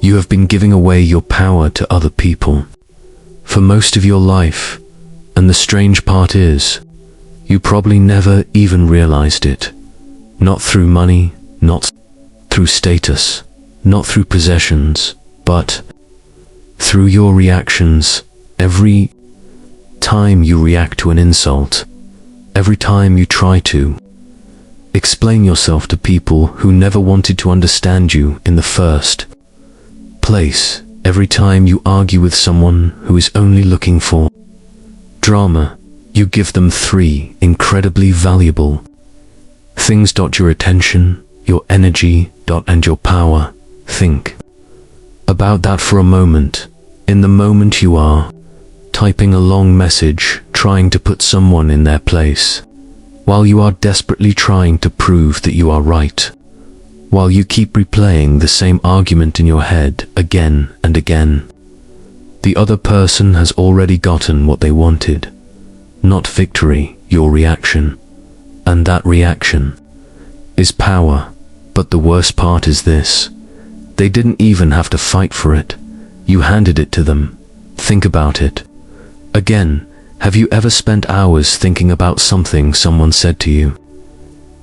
You have been giving away your power to other people for most of your life, and the strange part is, you probably never even realized it. Not through money, not through status, not through possessions, but through your reactions. Every time you react to an insult, every time you try to explain yourself to people who never wanted to understand you in the first place, every time you argue with someone who is only looking for drama, you give them three incredibly valuable things. Your attention, your energy, and your power. Think about that for a moment. In the moment you are typing a long message, trying to put someone in their place, while you are desperately trying to prove that you are right, while you keep replaying the same argument in your head again and again. The other person has already gotten what they wanted, not victory, your reaction. And that reaction is power. But the worst part is this: they didn't even have to fight for it. You handed it to them. Think about it. Again, have you ever spent hours thinking about something someone said to you?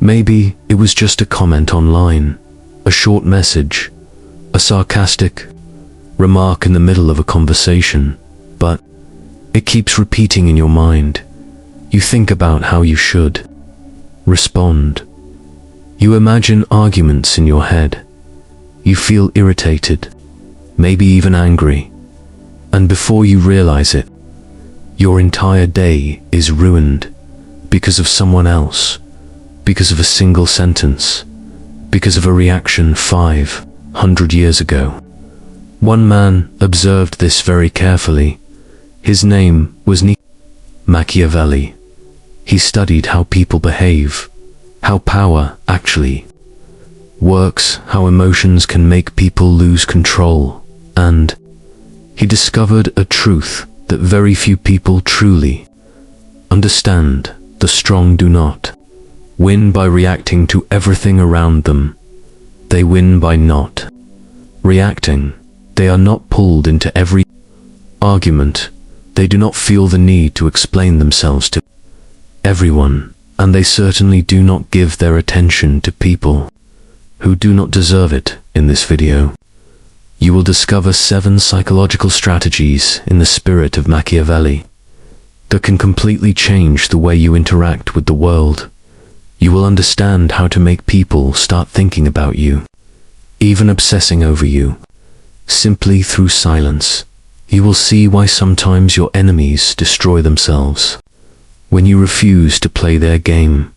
Maybe it was just a comment online, a short message, a sarcastic remark in the middle of a conversation, but it keeps repeating in your mind. You think about how you should respond. You imagine arguments in your head. You feel irritated, maybe even angry. And before you realize it, your entire day is ruined because of someone else, because of a single sentence, because of a reaction 500 years ago. One man observed this very carefully. His name was Niccolò Machiavelli. He studied how people behave, how power actually works, how emotions can make people lose control, and he discovered a truth that very few people truly understand. The strong do not win by reacting to everything around them. They win by not reacting. They are not pulled into every argument. They do not feel the need to explain themselves to everyone, and they certainly do not give their attention to people who do not deserve it. In this video, you will discover 7 psychological strategies in the spirit of Machiavelli that can completely change the way you interact with the world. You will understand how to make people start thinking about you, even obsessing over you, simply through silence. You will see why sometimes your enemies destroy themselves when you refuse to play their game.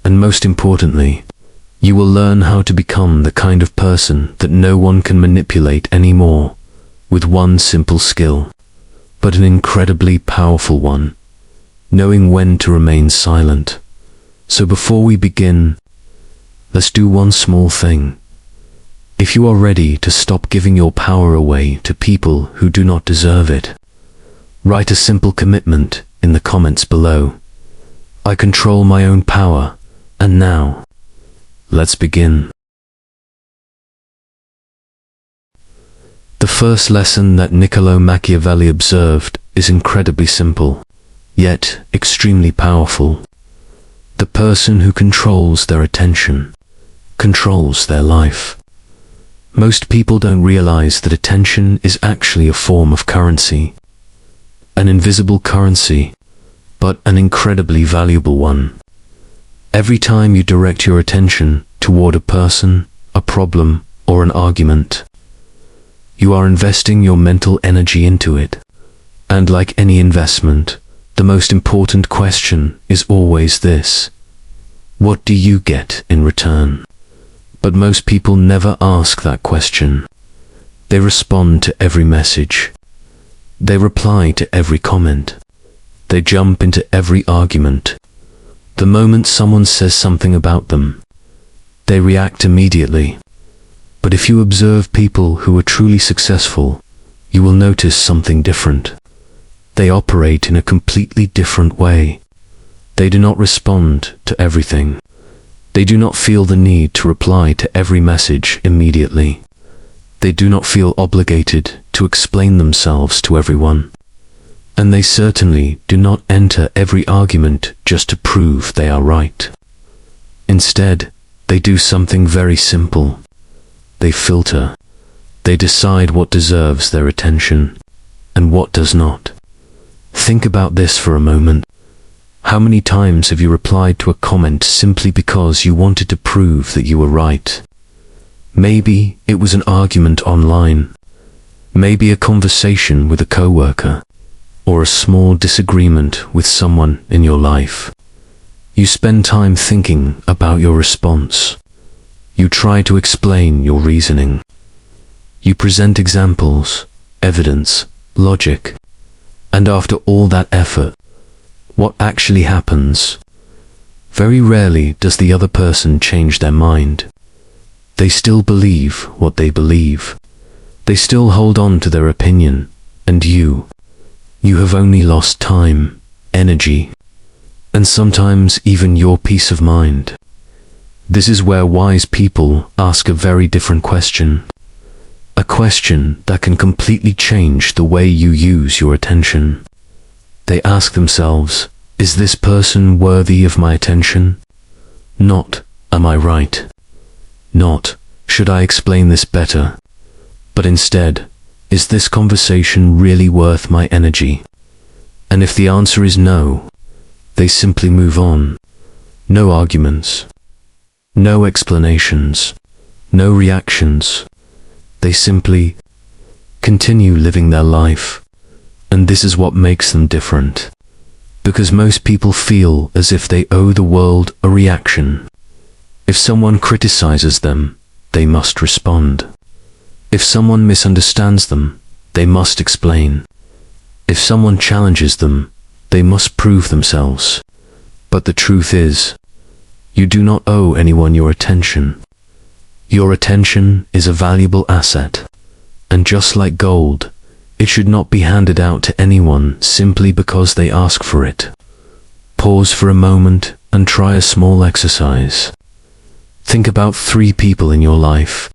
And most importantly, you will learn how to become the kind of person that no one can manipulate anymore, with one simple skill, but an incredibly powerful one: knowing when to remain silent. So before we begin, let's do one small thing. If you are ready to stop giving your power away to people who do not deserve it, write a simple commitment in the comments below. I control my own power, and now, let's begin. The first lesson that Niccolò Machiavelli observed is incredibly simple, yet extremely powerful. The person who controls their attention controls their life. Most people don't realize that attention is actually a form of currency. An invisible currency, but an incredibly valuable one. Every time you direct your attention toward a person, a problem, or an argument, you are investing your mental energy into it. And like any investment, the most important question is always this: what do you get in return? But most people never ask that question. They respond to every message. They reply to every comment. They jump into every argument. The moment someone says something about them, they react immediately. But if you observe people who are truly successful, you will notice something different. They operate in a completely different way. They do not respond to everything. They do not feel the need to reply to every message immediately. They do not feel obligated to explain themselves to everyone. And they certainly do not enter every argument just to prove they are right. Instead, they do something very simple. They filter. They decide what deserves their attention and what does not. Think about this for a moment. How many times have you replied to a comment simply because you wanted to prove that you were right? Maybe it was an argument online, maybe a conversation with a coworker, or a small disagreement with someone in your life. You spend time thinking about your response. You try to explain your reasoning. You present examples, evidence, logic, and after all that effort, what actually happens? Very rarely does the other person change their mind. They still believe what they believe. They still hold on to their opinion, and you have only lost time, energy, and sometimes even your peace of mind. This is where wise people ask a very different question. A question that can completely change the way you use your attention. They ask themselves, is this person worthy of my attention? Not, am I right? Not, should I explain this better? But instead, is this conversation really worth my energy? And if the answer is no, they simply move on. No arguments. No explanations. No reactions. They simply continue living their life. And this is what makes them different. Because most people feel as if they owe the world a reaction. If someone criticizes them, they must respond. If someone misunderstands them, they must explain. If someone challenges them, they must prove themselves. But the truth is, you do not owe anyone your attention. Your attention is a valuable asset, and just like gold, it should not be handed out to anyone simply because they ask for it. Pause for a moment and try a small exercise. Think about 3 people in your life.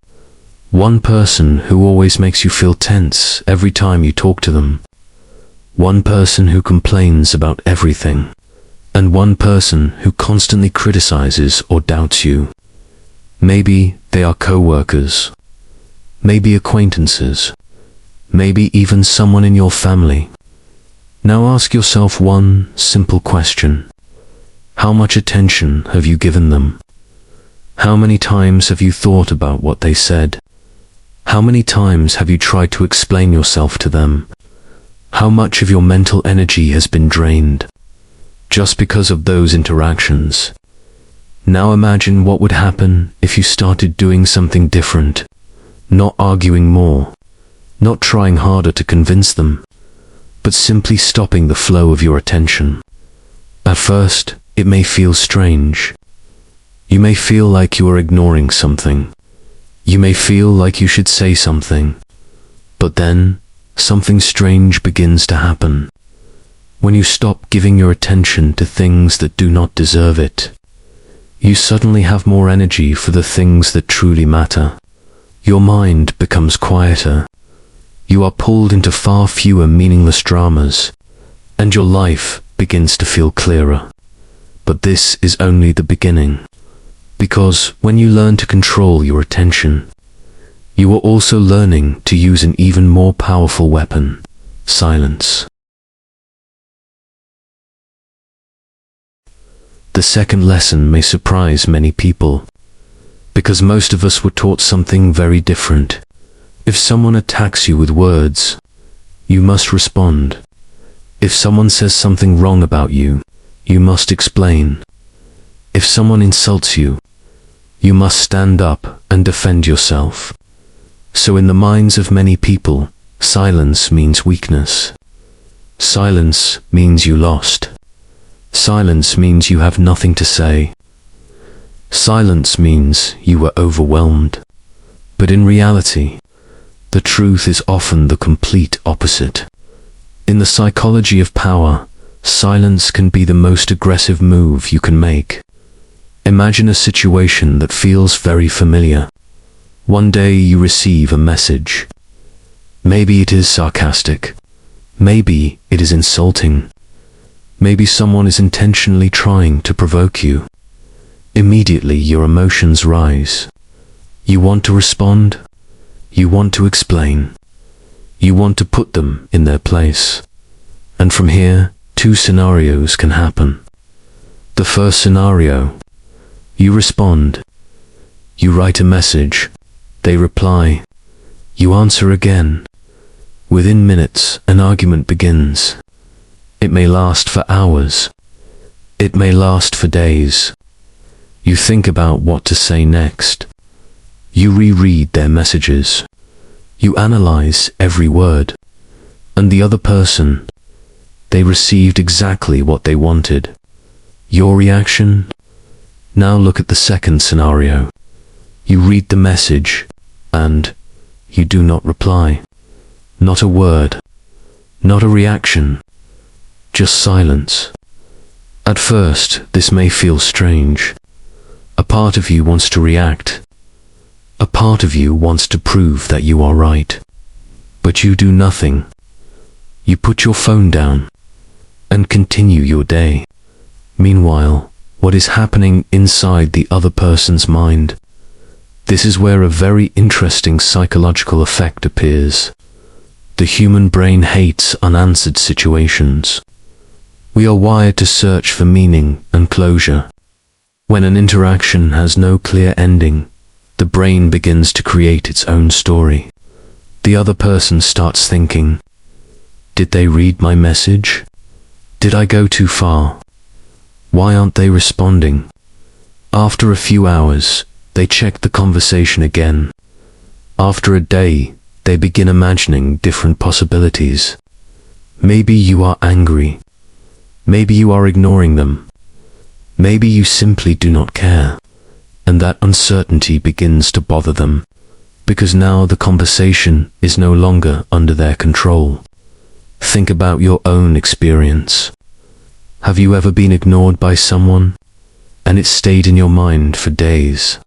One person who always makes you feel tense every time you talk to them. One person who complains about everything. And one person who constantly criticizes or doubts you. Maybe they are co-workers. Maybe acquaintances. Maybe even someone in your family. Now ask yourself one simple question. How much attention have you given them? How many times have you thought about what they said? How many times have you tried to explain yourself to them? How much of your mental energy has been drained just because of those interactions? Now imagine what would happen if you started doing something different, not arguing more, not trying harder to convince them, but simply stopping the flow of your attention. At first, it may feel strange. You may feel like you are ignoring something. You may feel like you should say something. But then, something strange begins to happen. When you stop giving your attention to things that do not deserve it, you suddenly have more energy for the things that truly matter. Your mind becomes quieter. You are pulled into far fewer meaningless dramas, and your life begins to feel clearer. But this is only the beginning. Because when you learn to control your attention, you are also learning to use an even more powerful weapon, silence. The second lesson may surprise many people, because most of us were taught something very different. If someone attacks you with words, you must respond. If someone says something wrong about you, you must explain. If someone insults you, you must stand up and defend yourself. So in the minds of many people, silence means weakness. Silence means you lost. Silence means you have nothing to say. Silence means you were overwhelmed. But in reality, the truth is often the complete opposite. In the psychology of power, silence can be the most aggressive move you can make. Imagine a situation that feels very familiar. One day you receive a message. Maybe it is sarcastic. Maybe it is insulting. Maybe someone is intentionally trying to provoke you. Immediately your emotions rise. You want to respond. You want to explain. You want to put them in their place. And from here, two scenarios can happen. The first scenario: you respond. You write a message. They reply. You answer again. Within minutes, an argument begins. It may last for hours. It may last for days. You think about what to say next. You reread their messages. You analyze every word. And the other person, they received exactly what they wanted. Your reaction? Now look at the second scenario. You read the message, and you do not reply. Not a word. Not a reaction. Just silence. At first, this may feel strange. A part of you wants to react. A part of you wants to prove that you are right. But you do nothing. You put your phone down and continue your day. Meanwhile, what is happening inside the other person's mind? This is where a very interesting psychological effect appears. The human brain hates unanswered situations. We are wired to search for meaning and closure. When an interaction has no clear ending, the brain begins to create its own story. The other person starts thinking, did they read my message? Did I go too far? Why aren't they responding? After a few hours, they check the conversation again. After a day, they begin imagining different possibilities. Maybe you are angry. Maybe you are ignoring them. Maybe you simply do not care. And that uncertainty begins to bother them, because now the conversation is no longer under their control. Think about your own experience. Have you ever been ignored by someone, and it stayed in your mind for days?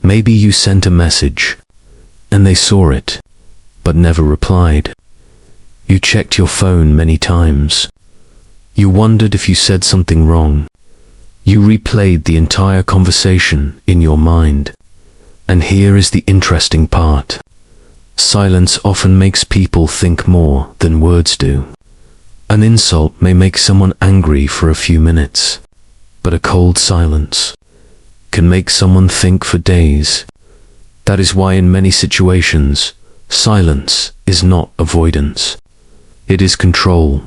Maybe you sent a message, and they saw it, but never replied. You checked your phone many times. You wondered if you said something wrong. You replayed the entire conversation in your mind. And here is the interesting part. Silence often makes people think more than words do. An insult may make someone angry for a few minutes, but a cold silence can make someone think for days. That is why in many situations, silence is not avoidance. It is control.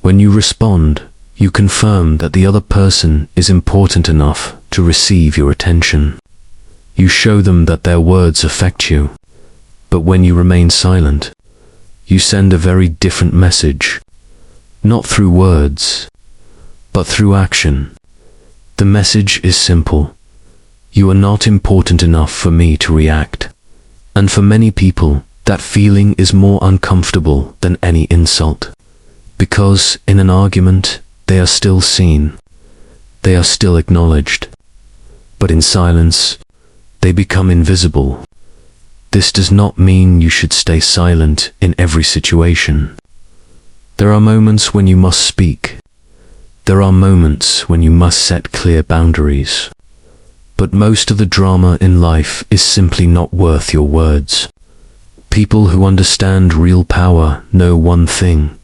When you respond, you confirm that the other person is important enough to receive your attention. You show them that their words affect you. But when you remain silent, you send a very different message. Not through words, but through action. The message is simple. You are not important enough for me to react. And for many people, that feeling is more uncomfortable than any insult. Because in an argument, they are still seen. They are still acknowledged. But in silence, they become invisible. This does not mean you should stay silent in every situation. There are moments when you must speak. There are moments when you must set clear boundaries. But most of the drama in life is simply not worth your words. People who understand real power know one thing.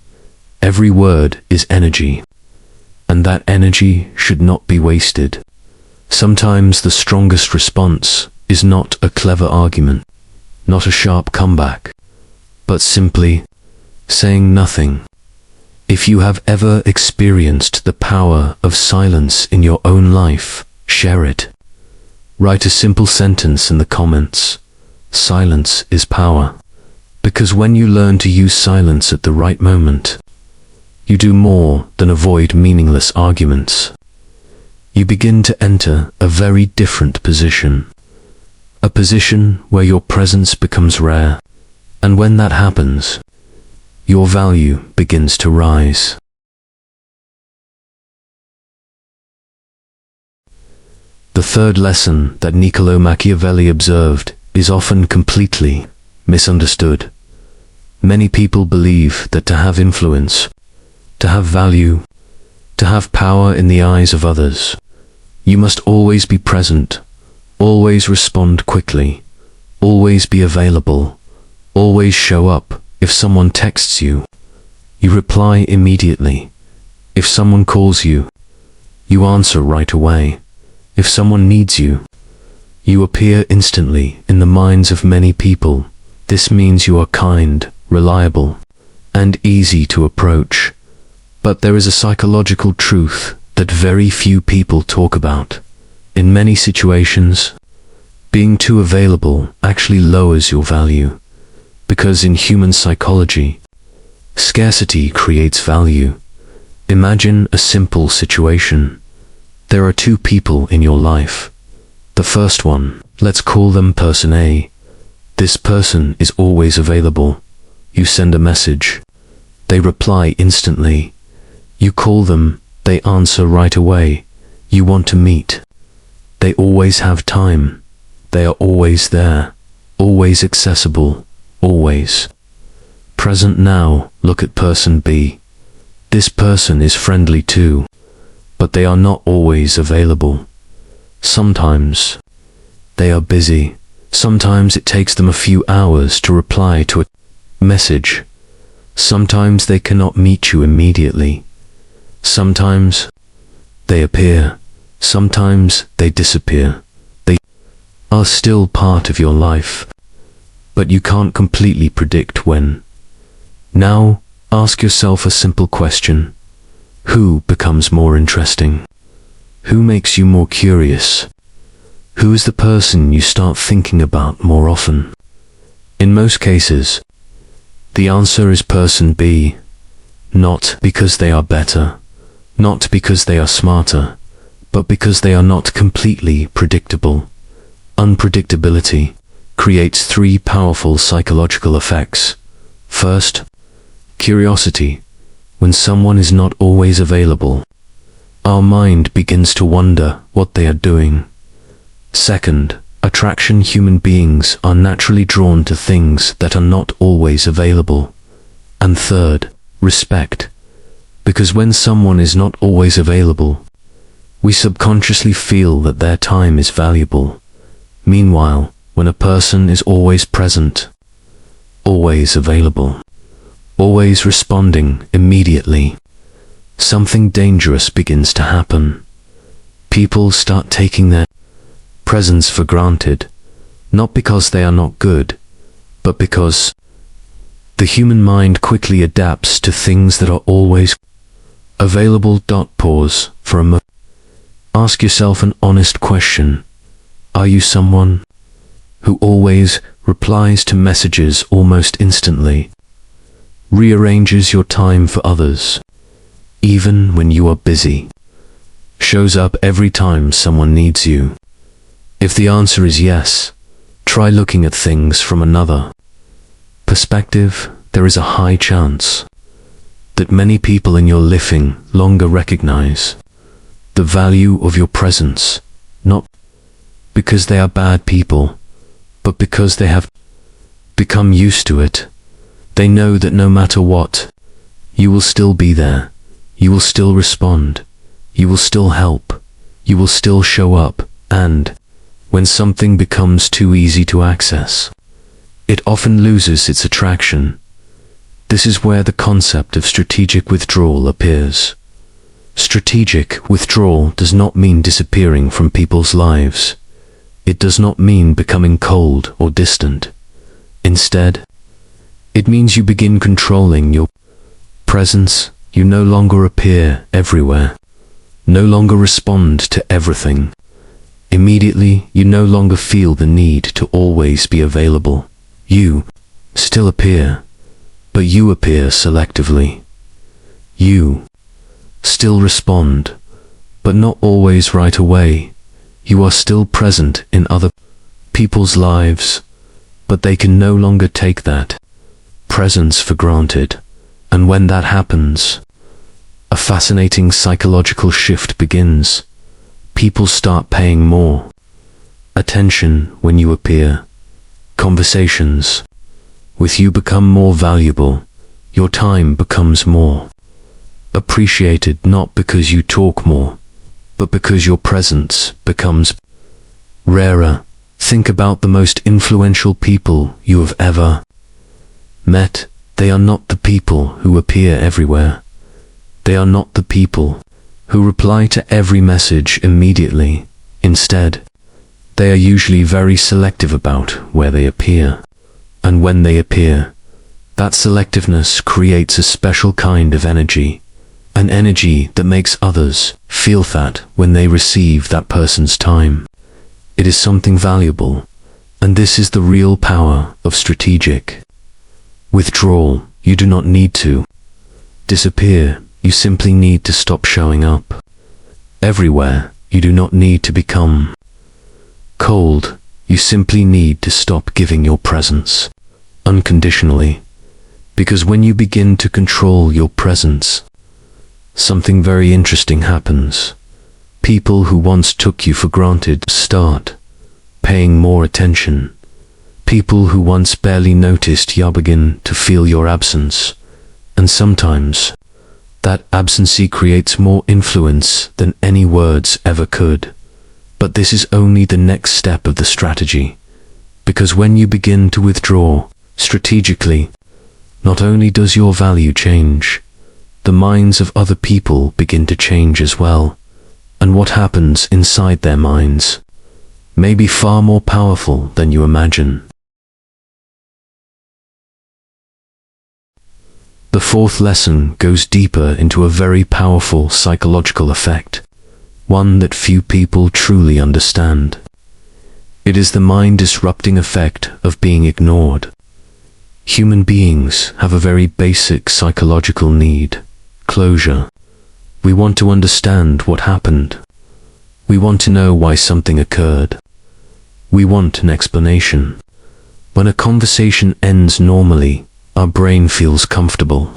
Every word is energy. And that energy should not be wasted. Sometimes the strongest response is not a clever argument, not a sharp comeback, but simply saying nothing. If you have ever experienced the power of silence in your own life, share it. Write a simple sentence in the comments. Silence is power. Because when you learn to use silence at the right moment, you do more than avoid meaningless arguments. You begin to enter a very different position. A position where your presence becomes rare. And when that happens, your value begins to rise. The third lesson that Niccolò Machiavelli observed is often completely misunderstood. Many people believe that to have influence, to have value, to have power in the eyes of others, you must always be present, always respond quickly, always be available, always show up. If someone texts you, you reply immediately. If someone calls you, you answer right away. If someone needs you, you appear instantly in the minds of many people. This means you are kind, reliable, and easy to approach. But there is a psychological truth that very few people talk about. In many situations, being too available actually lowers your value, because in human psychology, scarcity creates value. Imagine a simple situation. There are two people in your life. The first one, let's call them person A. This person is always available. You send a message. They reply instantly. You call them, they answer right away. You want to meet. They always have time. They are always there, always accessible, always present. Now, look at person B. This person is friendly too, but they are not always available. Sometimes they are busy. Sometimes it takes them a few hours to reply to a message. Sometimes they cannot meet you immediately. Sometimes they appear. Sometimes they disappear. They are still part of your life, but you can't completely predict when. Now, ask yourself a simple question. Who becomes more interesting? Who makes you more curious? Who is the person you start thinking about more often? In most cases, the answer is person B. Not because they are better, not because they are smarter, but because they are not completely predictable. Unpredictability creates three powerful psychological effects. First, curiosity. When someone is not always available, our mind begins to wonder what they are doing. Second, attraction. Human beings are naturally drawn to things that are not always available. And third, respect. Because when someone is not always available, we subconsciously feel that their time is valuable. Meanwhile, when a person is always present, always available, always responding immediately, something dangerous begins to happen. People start taking their presence for granted, not because they are not good, but because the human mind quickly adapts to things that are always available. Pause for a moment. Ask yourself an honest question. Are you someone who always replies to messages almost instantly, rearranges your time for others, even when you are busy, shows up every time someone needs you? If the answer is yes, try looking at things from another perspective. There is a high chance that many people in your living longer recognize the value of your presence, not because they are bad people, but because they have become used to it. They know that no matter what, you will still be there, you will still respond, you will still help, you will still show up, and when something becomes too easy to access, it often loses its attraction. This is where the concept of strategic withdrawal appears. Strategic withdrawal does not mean disappearing from people's lives. It does not mean becoming cold or distant. Instead, it means you begin controlling your presence. You no longer appear everywhere, no longer respond to everything. Immediately, you no longer feel the need to always be available. You still appear, but you appear selectively. You still respond, but not always right away. You are still present in other people's lives, but they can no longer take that presence for granted. And when that happens, a fascinating psychological shift begins. People start paying more attention when you appear. conversations with you become more valuable. Your time becomes more appreciated, not because you talk more, but because your presence becomes rarer. Think about the most influential people you have ever met. They are not the people who appear everywhere. They are not the people who reply to every message immediately. Instead, they are usually very selective about where they appear. And when they appear, that selectiveness creates a special kind of energy, an energy that makes others feel that when they receive that person's time, it is something valuable. And this is the real power of strategic withdrawal. You do not need to disappear. You simply need to stop showing up everywhere. You do not need to become cold. You simply need to stop giving your presence unconditionally. Because when you begin to control your presence, something very interesting happens. People who once took you for granted start paying more attention. People who once barely noticed you begin to feel your absence. And sometimes, that absence creates more influence than any words ever could. But this is only the next step of the strategy. Because when you begin to withdraw strategically, not only does your value change, the minds of other people begin to change as well. And what happens inside their minds may be far more powerful than you imagine. The fourth lesson goes deeper into a very powerful psychological effect, one that few people truly understand. It is the mind-disrupting effect of being ignored. Human beings have a very basic psychological need: closure. We want to understand what happened. We want to know why something occurred. We want an explanation. When a conversation ends normally, our brain feels comfortable.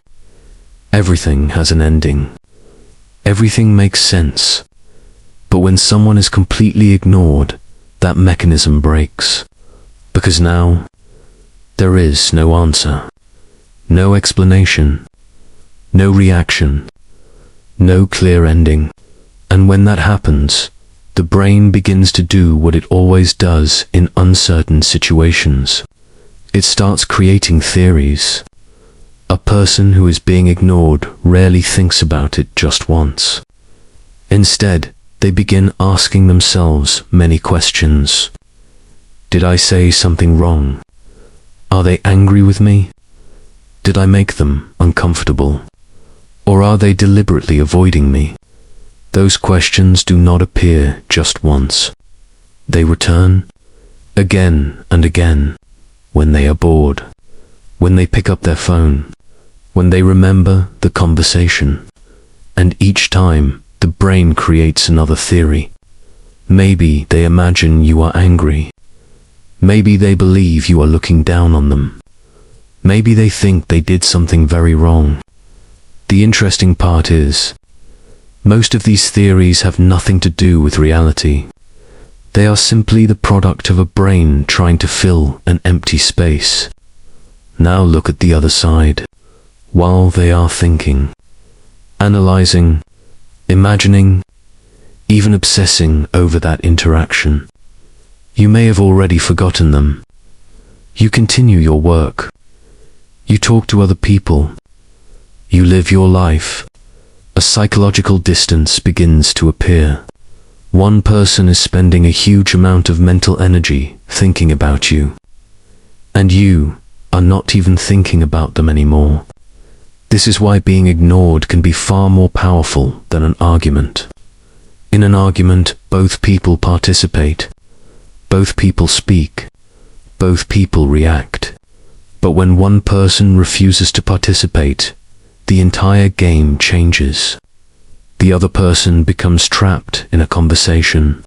Everything has an ending. Everything makes sense. But when someone is completely ignored, that mechanism breaks. Because now, there is no answer, no explanation, no reaction, no clear ending. And when that happens, the brain begins to do what it always does in uncertain situations. It starts creating theories. A person who is being ignored rarely thinks about it just once. Instead, they begin asking themselves many questions. Did I say something wrong? Are they angry with me? Did I make them uncomfortable? Or are they deliberately avoiding me? Those questions do not appear just once. They return again and again. When they are bored, when they pick up their phone, when they remember the conversation. And each time, the brain creates another theory. Maybe they imagine you are angry. Maybe they believe you are looking down on them. Maybe they think they did something very wrong. The interesting part is, most of these theories have nothing to do with reality. They are simply the product of a brain trying to fill an empty space. Now look at the other side. While they are thinking, analyzing, imagining, even obsessing over that interaction, you may have already forgotten them. You continue your work. You talk to other people. You live your life. A psychological distance begins to appear. One person is spending a huge amount of mental energy thinking about you, and you are not even thinking about them anymore. This is why being ignored can be far more powerful than an argument. In an argument, both people participate, both people speak, both people react. But when one person refuses to participate, the entire game changes. The other person becomes trapped in a conversation,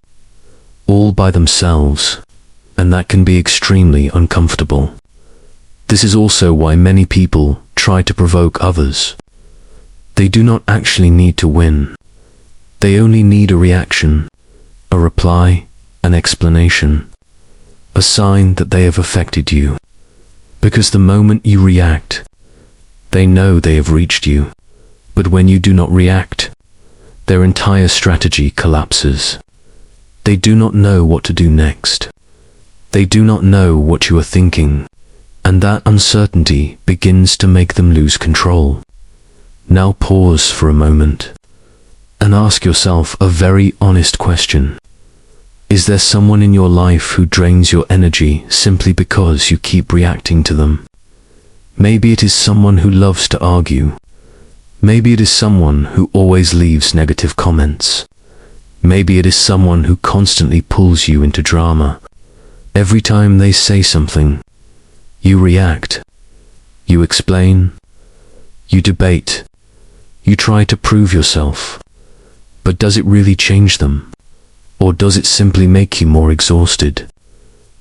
all by themselves, and that can be extremely uncomfortable. This is also why many people try to provoke others. They do not actually need to win. They only need a reaction, a reply, an explanation. a sign that they have affected you. Because the moment you react, they know they have reached you. But when you do not react, their entire strategy collapses. They do not know what to do next. They do not know what you are thinking, and that uncertainty begins to make them lose control. Now pause for a moment and ask yourself a very honest question. Is there someone in your life who drains your energy simply because you keep reacting to them? Maybe it is someone who loves to argue. Maybe it is someone who always leaves negative comments. Maybe it is someone who constantly pulls you into drama. Every time they say something, you react. You explain. You debate. You try to prove yourself. But does it really change them? Or does it simply make you more exhausted?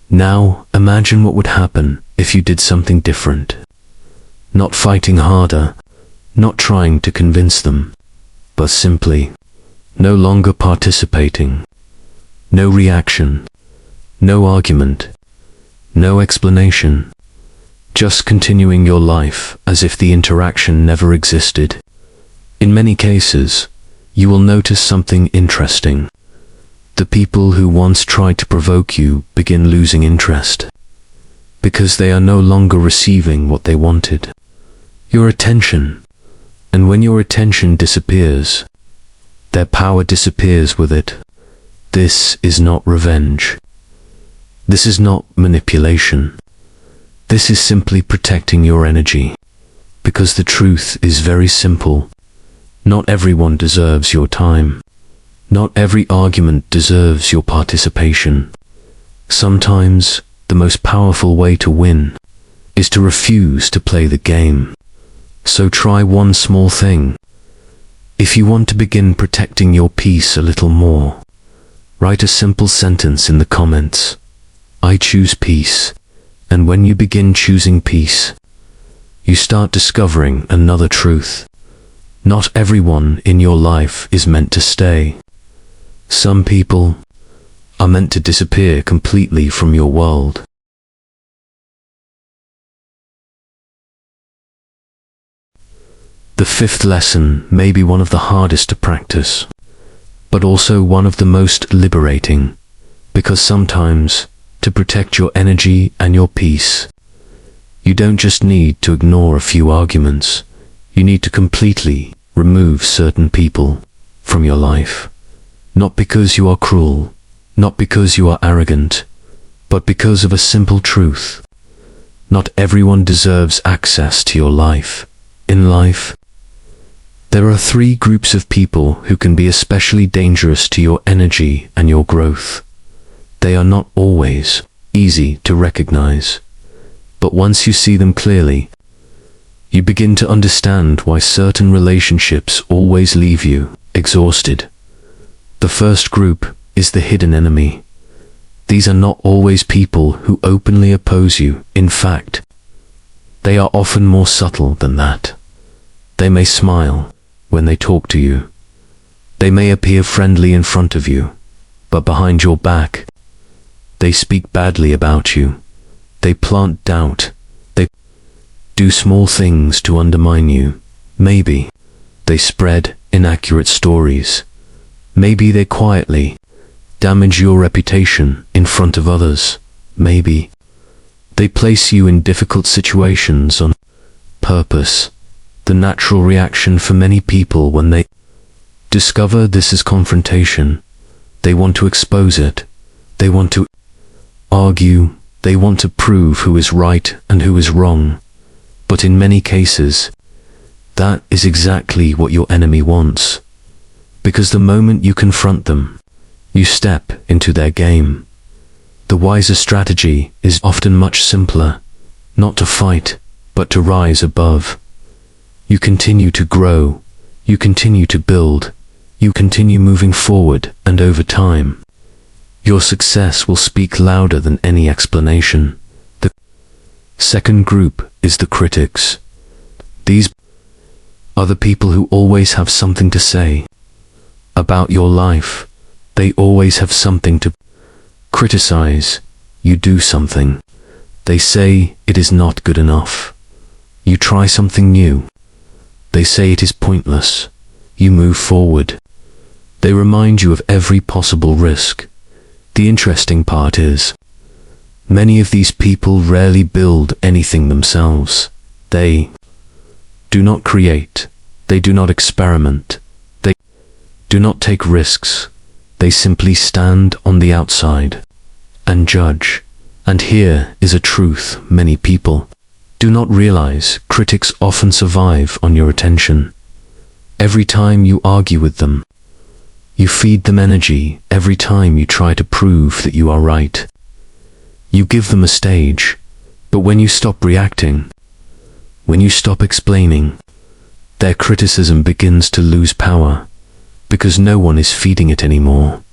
Now, imagine what would happen if you did something different. Not fighting harder, not trying to convince them, but simply no longer participating. No reaction, no argument, no explanation. Just continuing your life as if the interaction never existed. In many cases, you will notice something interesting. The people who once tried to provoke you begin losing interest, because they are no longer receiving what they wanted. Your attention. And when your attention disappears, their power disappears with it. This is not revenge. This is not manipulation. This is simply protecting your energy. Because the truth is very simple. Not everyone deserves your time. Not every argument deserves your participation. Sometimes, the most powerful way to win is to refuse to play the game. So try one small thing. If you want to begin protecting your peace a little more, write a simple sentence in the comments. I choose peace. And when you begin choosing peace, you start discovering another truth. Not everyone in your life is meant to stay. Some people are meant to disappear completely from your world. The fifth lesson may be one of the hardest to practice, but also one of the most liberating, because sometimes, to protect your energy and your peace, you don't just need to ignore a few arguments, you need to completely remove certain people from your life. Not because you are cruel, not because you are arrogant, but because of a simple truth. Not everyone deserves access to your life. In life, there are three groups of people who can be especially dangerous to your energy and your growth. They are not always easy to recognize, but once you see them clearly, you begin to understand why certain relationships always leave you exhausted. The first group is the hidden enemy. These are not always people who openly oppose you. In fact, they are often more subtle than that. They may smile when they talk to you. They may appear friendly in front of you, but behind your back, they speak badly about you. They plant doubt. They do small things to undermine you. Maybe they spread inaccurate stories. Maybe they quietly damage your reputation in front of others. Maybe they place you in difficult situations on purpose. The natural reaction for many people when they discover this is confrontation. They want to expose it. They want to argue. They want to prove who is right and who is wrong. But in many cases, that is exactly what your enemy wants. Because the moment you confront them, you step into their game. The wiser strategy is often much simpler, not to fight, but to rise above. You continue to grow, you continue to build, you continue moving forward, and over time, your success will speak louder than any explanation. The second group is the critics. These are the people who always have something to say about your life. They always have something to criticize You do something. They say it is not good enough. You try something new. They say it is pointless. You move forward. They remind you of every possible risk. The interesting part is, many of these people rarely build anything themselves. They do not create. They do not experiment. They do not take risks. They simply stand on the outside and judge. And here is a truth many people do not realize. Critics often survive on your attention. Every time you argue with them, you feed them energy. Every time you try to prove that you are right, you give them a stage. But when you stop reacting, when you stop explaining, their criticism begins to lose power, because no one is feeding it anymore.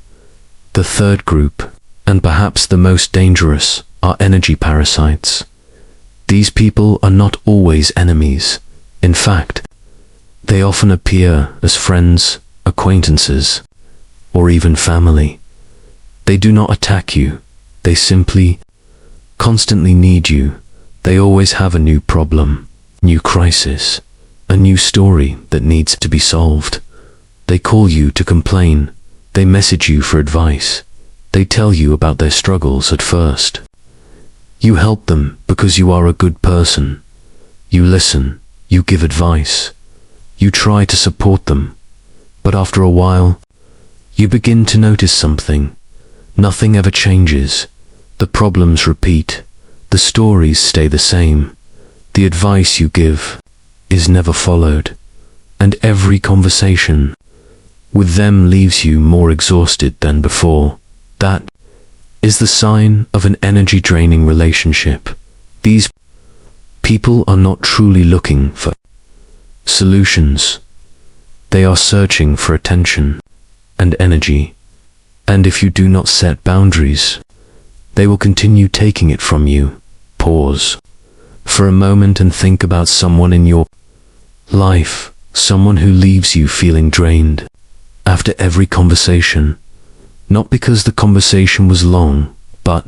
The third group, and perhaps the most dangerous, are energy parasites. These people are not always enemies. In fact, they often appear as friends, acquaintances, or even family. They do not attack you. They simply, constantly need you. They always have a new problem, new crisis, a new story that needs to be solved. They call you to complain. They message you for advice. They tell you about their struggles at first. You help them because you are a good person. You listen. You give advice. You try to support them. But after a while, you begin to notice something. Nothing ever changes. The problems repeat. The stories stay the same. The advice you give is never followed. And every conversation with them leaves you more exhausted than before. That is the sign of an energy-draining relationship. These people are not truly looking for solutions. They are searching for attention and energy. And if you do not set boundaries, they will continue taking it from you. Pause for a moment and think about someone in your life, someone who leaves you feeling drained after every conversation. Not because the conversation was long, but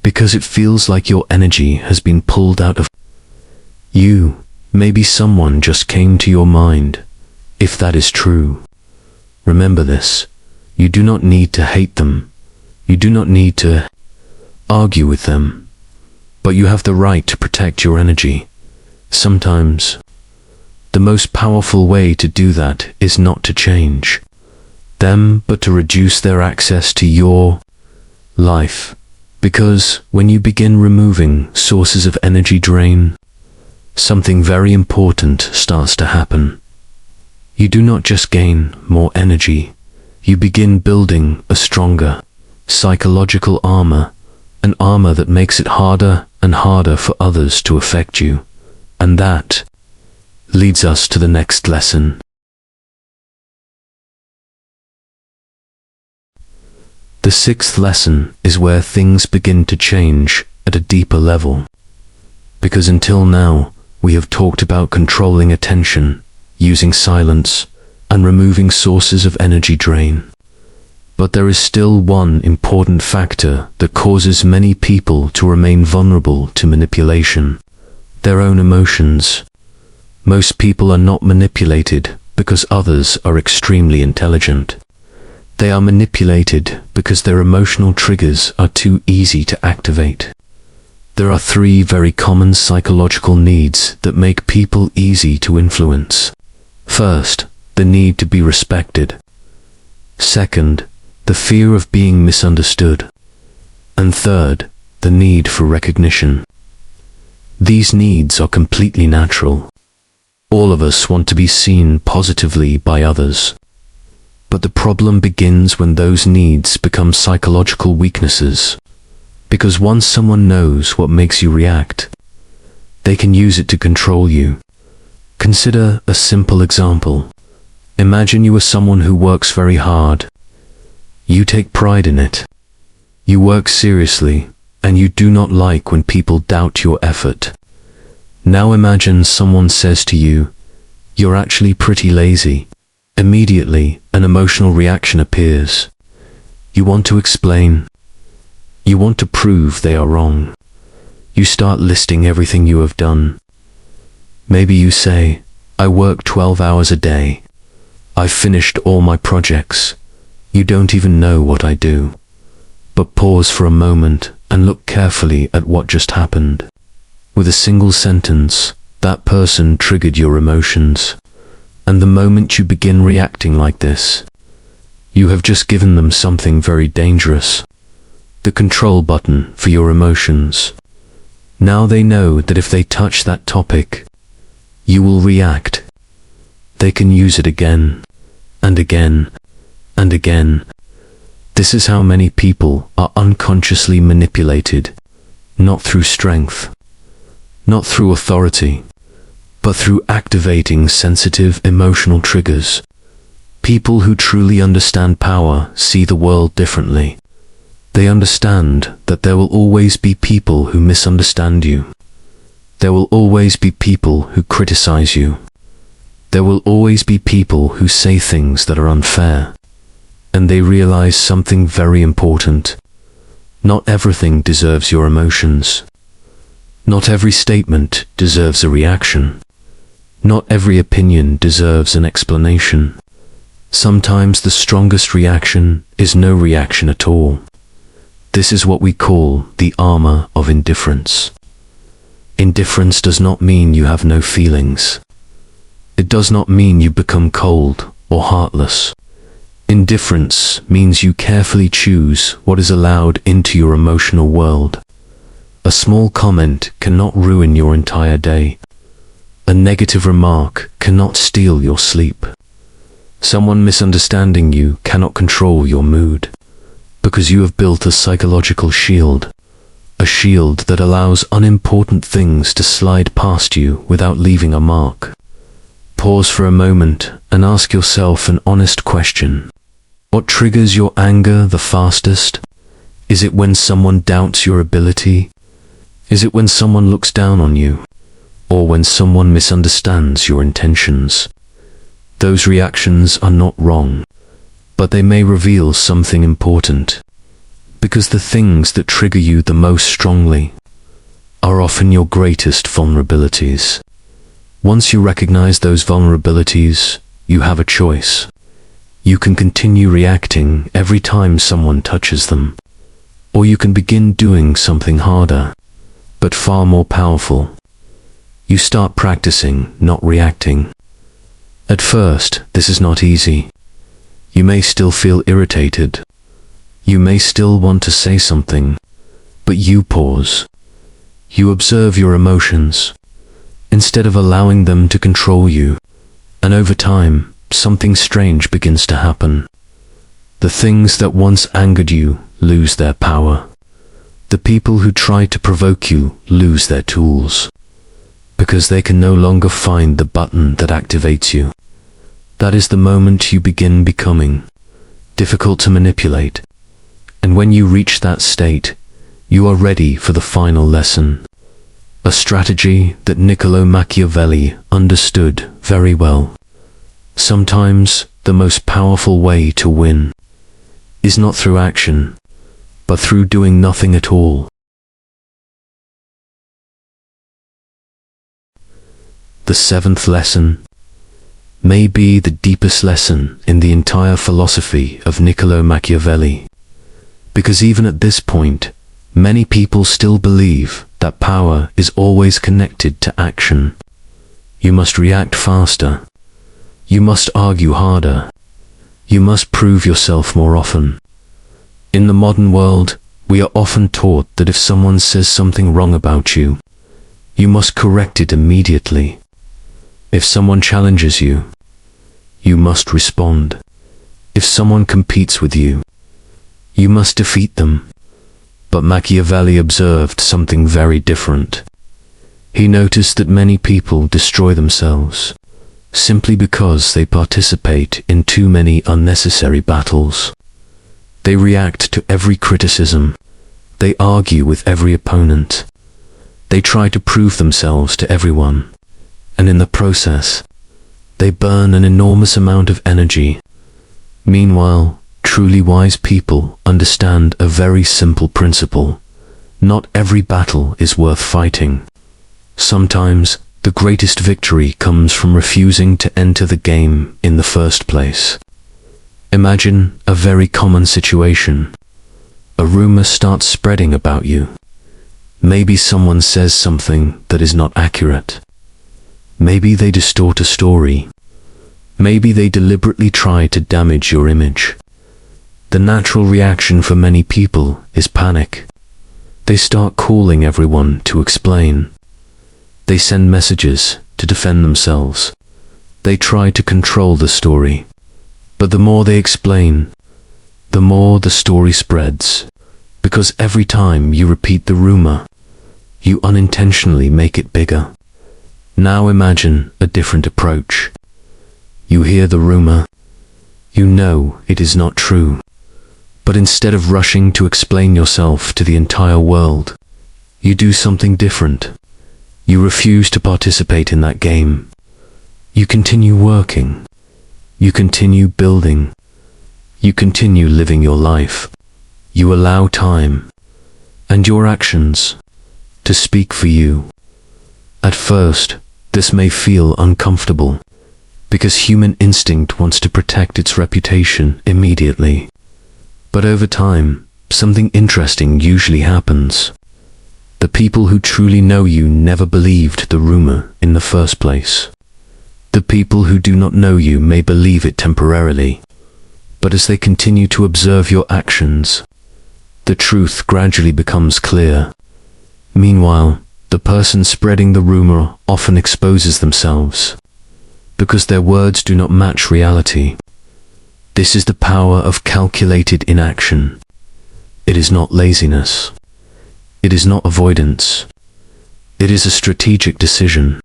because it feels like your energy has been pulled out of you. Maybe someone just came to your mind. If that is true, remember this. You do not need to hate them. You do not need to argue with them. But you have the right to protect your energy. Sometimes, the most powerful way to do that is not to change them, but to reduce their access to your life. Because when you begin removing sources of energy drain, something very important starts to happen. You do not just gain more energy, you begin building a stronger psychological armor, an armor that makes it harder and harder for others to affect you. And that leads us to the next lesson. The sixth lesson is where things begin to change at a deeper level. Because until now, we have talked about controlling attention, using silence, and removing sources of energy drain. But there is still one important factor that causes many people to remain vulnerable to manipulation: their own emotions. Most people are not manipulated because others are extremely intelligent. They are manipulated because their emotional triggers are too easy to activate. There are three very common psychological needs that make people easy to influence. First, the need to be respected. Second, the fear of being misunderstood. And third, the need for recognition. These needs are completely natural. All of us want to be seen positively by others. But the problem begins when those needs become psychological weaknesses. Because once someone knows what makes you react, they can use it to control you. Consider a simple example. Imagine you are someone who works very hard. You take pride in it. You work seriously, and you do not like when people doubt your effort. Now imagine someone says to you, "You're actually pretty lazy." Immediately, an emotional reaction appears. You want to explain. You want to prove they are wrong. You start listing everything you have done. Maybe you say, I work 12 hours a day. I've finished all my projects. You don't even know what I do. But pause for a moment and look carefully at what just happened. With a single sentence, that person triggered your emotions. And the moment you begin reacting like this, you have just given them something very dangerous. The control button for your emotions. Now they know that if they touch that topic, you will react. They can use it again, and again, and again. This is how many people are unconsciously manipulated, not through strength, not through authority, but through activating sensitive emotional triggers. People who truly understand power see the world differently. They understand that there will always be people who misunderstand you. There will always be people who criticize you. There will always be people who say things that are unfair. And they realize something very important. Not everything deserves your emotions. Not every statement deserves a reaction. Not every opinion deserves an explanation. Sometimes the strongest reaction is no reaction at all. This is what we call the armor of indifference. Indifference does not mean you have no feelings. It does not mean you become cold or heartless. Indifference means you carefully choose what is allowed into your emotional world. A small comment cannot ruin your entire day. A negative remark cannot steal your sleep. Someone misunderstanding you cannot control your mood, because you have built a psychological shield, a shield that allows unimportant things to slide past you without leaving a mark. Pause for a moment and ask yourself an honest question. What triggers your anger the fastest? Is it when someone doubts your ability? Is it when someone looks down on you? Or when someone misunderstands your intentions? Those reactions are not wrong, but they may reveal something important. Because the things that trigger you the most strongly are often your greatest vulnerabilities. Once you recognize those vulnerabilities, you have a choice. You can continue reacting every time someone touches them, or you can begin doing something harder, but far more powerful. You start practicing not reacting. At first, this is not easy. You may still feel irritated. You may still want to say something, but you pause. You observe your emotions, instead of allowing them to control you, and over time, something strange begins to happen. The things that once angered you lose their power. The people who try to provoke you lose their tools, because they can no longer find the button that activates you. That is the moment you begin becoming difficult to manipulate. And when you reach that state, you are ready for the final lesson. A strategy that Niccolò Machiavelli understood very well. Sometimes the most powerful way to win is not through action, but through doing nothing at all. The seventh lesson may be the deepest lesson in the entire philosophy of Niccolò Machiavelli, because even at this point, many people still believe that power is always connected to action. You must react faster. You must argue harder. You must prove yourself more often. In the modern world, we are often taught that if someone says something wrong about you, you must correct it immediately. If someone challenges you, you must respond. If someone competes with you, you must defeat them. But Machiavelli observed something very different. He noticed that many people destroy themselves simply because they participate in too many unnecessary battles. They react to every criticism. They argue with every opponent. They try to prove themselves to everyone. And in the process, they burn an enormous amount of energy. Meanwhile, Truly wise people understand a very simple principle. Not every battle is worth fighting. Sometimes the greatest victory comes from refusing to enter the game in the first place. Imagine a very common situation. A rumor starts spreading about you. Maybe someone says something that is not accurate. Maybe they distort a story. Maybe they deliberately try to damage your image. The natural reaction for many people is panic. They start calling everyone to explain. They send messages to defend themselves. They try to control the story. But the more they explain, the more the story spreads. Because every time you repeat the rumor, you unintentionally make it bigger. Now imagine a different approach. You hear the rumor. You know it is not true. But instead of rushing to explain yourself to the entire world, you do something different. You refuse to participate in that game. You continue working. You continue building. You continue living your life. You allow time and your actions to speak for you. At first, this may feel uncomfortable because human instinct wants to protect its reputation immediately. But over time, something interesting usually happens. The people who truly know you never believed the rumor in the first place. The people who do not know you may believe it temporarily, but as they continue to observe your actions, the truth gradually becomes clear. Meanwhile, the person spreading the rumor often exposes themselves, because their words do not match reality. This is the power of calculated inaction. It is not laziness. It is not avoidance. It is a strategic decision.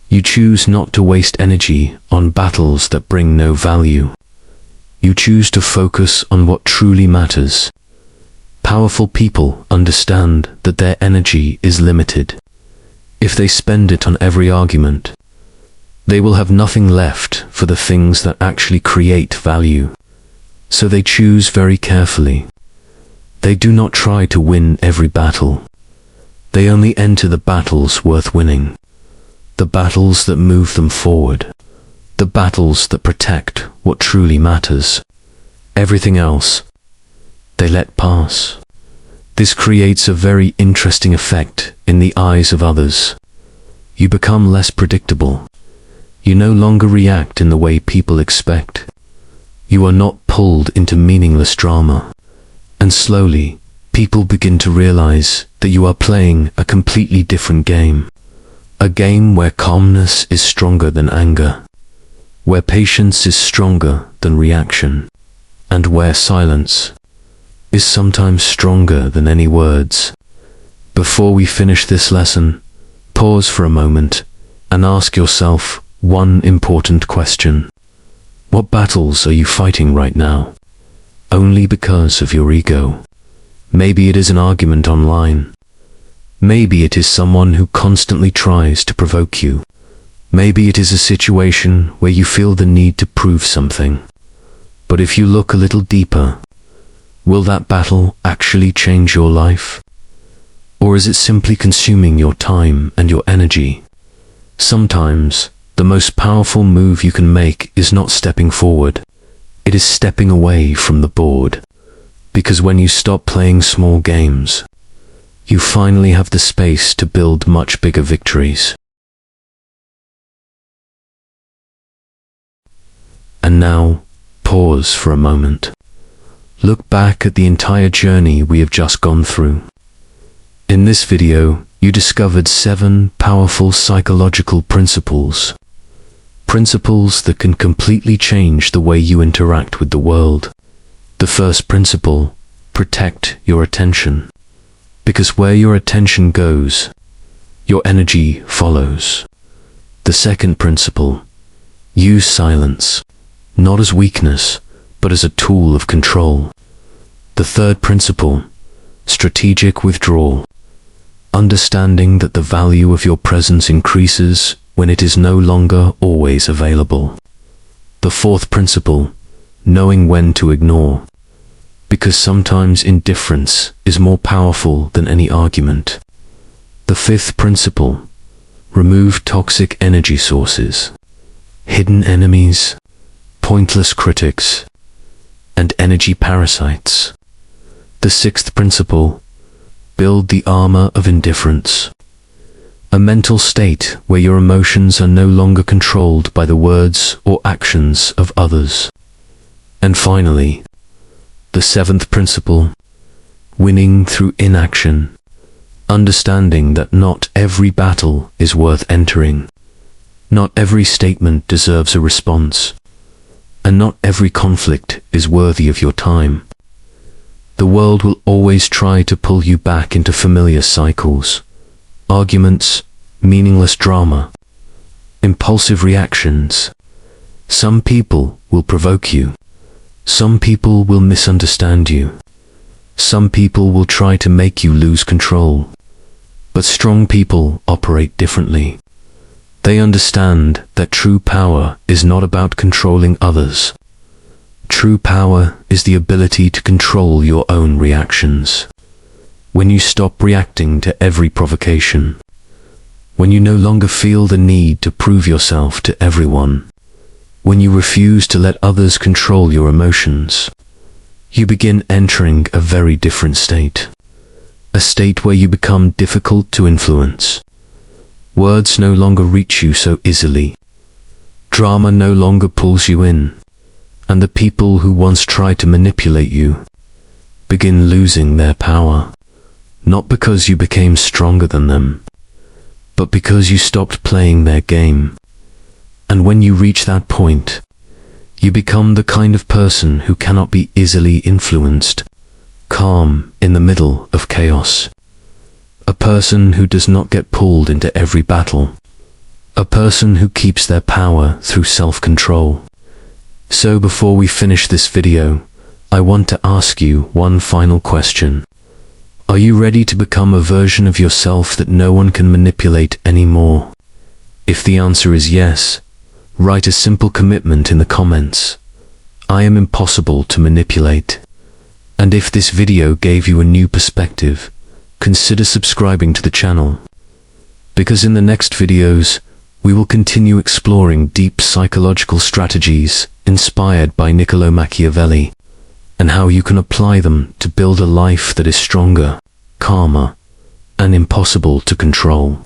You choose not to waste energy on battles that bring no value. You choose to focus on what truly matters. Powerful people understand that their energy is limited. If they spend it on every argument, they will have nothing left for the things that actually create value. So they choose very carefully. They do not try to win every battle. They only enter the battles worth winning. The battles that move them forward. The battles that protect what truly matters. Everything else, they let pass. This creates a very interesting effect in the eyes of others. You become less predictable. You no longer react in the way people expect. You are not pulled into meaningless drama. And slowly, people begin to realize that you are playing a completely different game. A game where calmness is stronger than anger. Where patience is stronger than reaction. And where silence is sometimes stronger than any words. Before we finish this lesson, pause for a moment and ask yourself one important question. What battles are you fighting right now? Only because of your ego. Maybe it is an argument online. Maybe it is someone who constantly tries to provoke you. Maybe it is a situation where you feel the need to prove something. But if you look a little deeper, will that battle actually change your life? Or is it simply consuming your time and your energy? Sometimes, the most powerful move you can make is not stepping forward. It is stepping away from the board. Because when you stop playing small games, you finally have the space to build much bigger victories. And now, pause for a moment. Look back at the entire journey we have just gone through. In this video, you discovered 7 powerful psychological principles. Principles that can completely change the way you interact with the world. The first principle, protect your attention. Because where your attention goes, your energy follows. The second principle, use silence, not as weakness, but as a tool of control. The third principle, strategic withdrawal. Understanding that the value of your presence increases when it is no longer always available. The fourth principle, knowing when to ignore. Because sometimes indifference is more powerful than any argument. The fifth principle: remove toxic energy sources, hidden enemies, pointless critics, and energy parasites. The sixth principle: build the armor of indifference, a mental state where your emotions are no longer controlled by the words or actions of others. And finally, the seventh principle: winning through inaction, understanding that not every battle is worth entering, not every statement deserves a response, and not every conflict is worthy of your time. The world will always try to pull you back into familiar cycles: arguments, meaningless drama, impulsive reactions. Some people will provoke you. Some people will misunderstand you. Some people will try to make you lose control. But strong people operate differently. They understand that true power is not about controlling others. True power is the ability to control your own reactions. When you stop reacting to every provocation, when you no longer feel the need to prove yourself to everyone, when you refuse to let others control your emotions, you begin entering a very different state. A state where you become difficult to influence. Words no longer reach you so easily. Drama no longer pulls you in. And the people who once tried to manipulate you begin losing their power. Not because you became stronger than them, but because you stopped playing their game. And when you reach that point, you become the kind of person who cannot be easily influenced, calm in the middle of chaos. A person who does not get pulled into every battle. A person who keeps their power through self-control. So before we finish this video, I want to ask you one final question. Are you ready to become a version of yourself that no one can manipulate anymore? If the answer is yes, write a simple commitment in the comments. I am impossible to manipulate. And if this video gave you a new perspective, consider subscribing to the channel. Because in the next videos, we will continue exploring deep psychological strategies inspired by Niccolò Machiavelli, and how you can apply them to build a life that is stronger, calmer, and impossible to control.